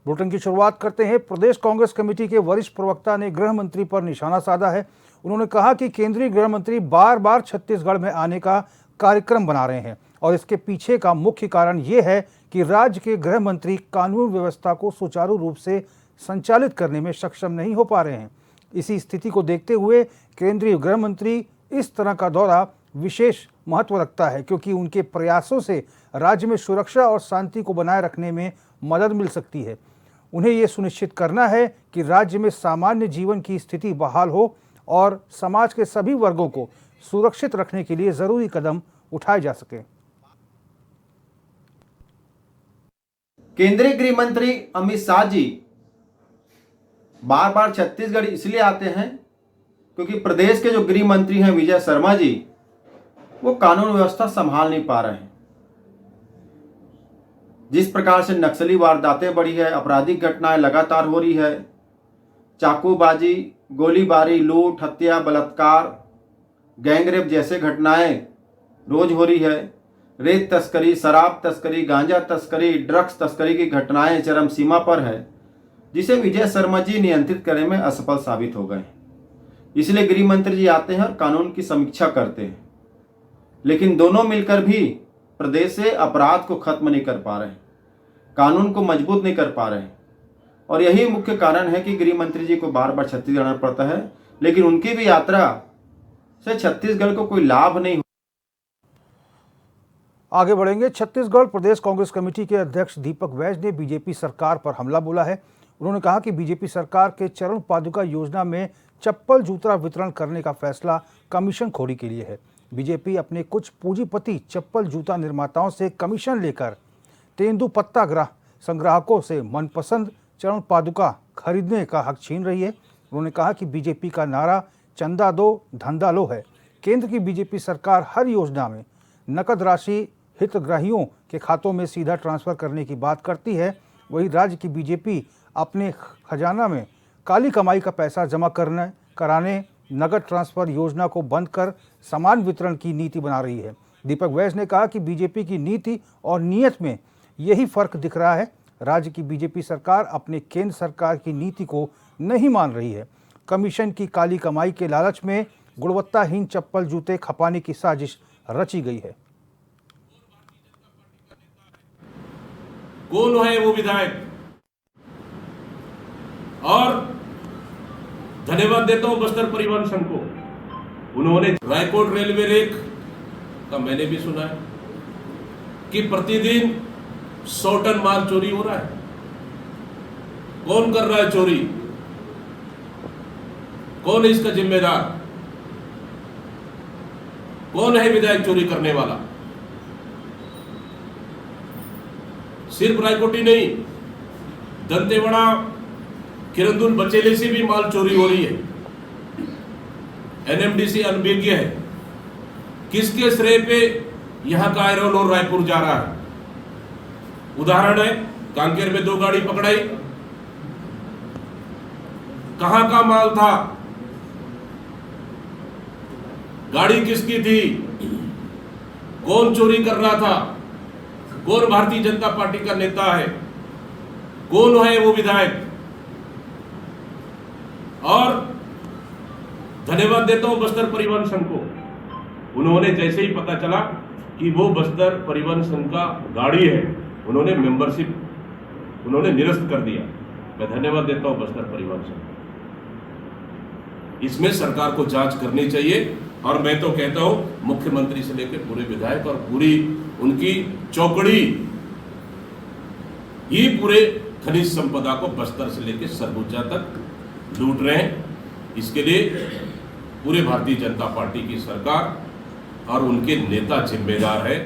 Bulletin की शुरुआत करते हैं। प्रदेश कांग्रेस कमेटी के वरिष्ठ प्रवक्ता ने गृह मंत्री पर निशाना साधा है। उन्होंने कहा कि केंद्रीय गृह मंत्री बार बार छत्तीसगढ़ में आने का कार्यक्रम बना रहे हैं और इसके पीछे का मुख्य कारण ये है कि राज्य के गृह मंत्री कानून व्यवस्था को सुचारू रूप से संचालित करने में सक्षम नहीं हो पा रहे हैं। इसी स्थिति को देखते हुए केंद्रीय गृह मंत्री इस तरह का दौरा विशेष महत्व रखता है, क्योंकि उनके प्रयासों से राज्य में सुरक्षा और शांति को बनाए रखने में मदद मिल सकती है। उन्हें ये सुनिश्चित करना है कि राज्य में सामान्य जीवन की स्थिति बहाल हो और समाज के सभी वर्गों को सुरक्षित रखने के लिए जरूरी कदम उठाए जा सके। केंद्रीय गृह मंत्री अमित शाह जी बार बार छत्तीसगढ़ इसलिए आते हैं क्योंकि प्रदेश के जो गृह मंत्री हैं विजय शर्मा जी, वो कानून व्यवस्था संभाल नहीं पा रहे हैं। जिस प्रकार से नक्सली वारदातें बढ़ी है, आपराधिक घटनाएं लगातार हो रही है, चाकूबाजी, गोलीबारी, लूट, हत्या, बलात्कार, गैंगरेप जैसे घटनाएं रोज हो रही है, रेत तस्करी, शराब तस्करी, गांजा तस्करी, ड्रग्स तस्करी की घटनाएं चरम सीमा पर है, जिसे विजय शर्मा जी नियंत्रित करने में असफल साबित हो गए। इसलिए गृह मंत्री जी आते हैं और कानून की समीक्षा करते हैं, लेकिन दोनों मिलकर भी प्रदेश से अपराध को खत्म नहीं कर पा रहे हैं, कानून को मजबूत नहीं कर पा रहे हैं। और यही मुख्य कारण है कि गृह मंत्री जी को बार बार छत्तीसगढ़ आना पड़ता है, लेकिन उनकी भी यात्रा से छत्तीसगढ़ को कोई लाभ नहीं। आगे बढ़ेंगे। छत्तीसगढ़ प्रदेश कांग्रेस कमेटी के अध्यक्ष दीपक वैज ने बीजेपी सरकार पर हमला बोला है। उन्होंने कहा कि बीजेपी सरकार के चरण पादुका योजना में चप्पल जूता वितरण करने का फैसला कमीशन खोरी के लिए है। बीजेपी अपने कुछ पूंजीपति चप्पल जूता निर्माताओं से कमीशन लेकर तेंदुपत्ता संग्राहकों से मनपसंद चरण पादुका खरीदने का हक छीन रही है। उन्होंने कहा कि बीजेपी का नारा चंदा दो धंधा लो है। केंद्र की बीजेपी सरकार हर योजना में नकद राशि हितग्राहियों के खातों में सीधा ट्रांसफर करने की बात करती है। वहीं राज्य की बीजेपी अपने खजाना में काली कमाई का पैसा जमा कराने नगद ट्रांसफर योजना को बंद कर समान वितरण की नीति बना रही है। दीपक वैज ने कहा कि बीजेपी की नीति और नीयत में यही फर्क दिख रहा है। राज्य की बीजेपी सरकार अपने केंद्र सरकार की नीति को नहीं मान रही है। कमीशन की काली कमाई के लालच में गुणवत्ताहीन चप्पल जूते खपाने की साजिश रची गई है। कौन है वो विधायक? और धन्यवाद देता हूं बस्तर परिवहन संघ को, उन्होंने रायकोट रेलवे रेक का मैंने भी सुना है कि प्रतिदिन 100 टन माल चोरी हो रहा है। कौन कर रहा है चोरी? कौन है इसका जिम्मेदार? कौन है विधायक चोरी करने वाला? सिर्फ रायकोट ही नहीं, दंतेवाड़ा किरंदुल बचेले से भी माल चोरी हो रही है। एनएमडीसी अनभिज्ञ है। किसके श्रेय पे यहां का आयरन और रायपुर जा रहा है? उदाहरण है, कांकेर में 2 गाड़ी पकड़ाई, कहां का माल था? गाड़ी किसकी थी? कौन चोरी कर रहा था? कौन भारतीय जनता पार्टी का नेता है? कौन है वो विधायक? और धन्यवाद देता हूं बस्तर परिवहन संघ को, उन्होंने जैसे ही पता चला कि वो बस्तर परिवहन संघ का गाड़ी है, उन्होंने मेंबरशिप निरस्त कर दिया। मैं धन्यवाद देता हूं बस्तर परिवहन संघ। इसमें सरकार को जांच करनी चाहिए और मैं तो कहता हूं मुख्यमंत्री से लेकर पूरे विधायक और पूरी उनकी चौकड़ी ही पूरे खनिज संपदा को बस्तर से लेकर सरगुजा तक लूट रहे हैं। इसके लिए पूरे भारतीय जनता पार्टी की सरकार और उनके नेता जिम्मेदार है।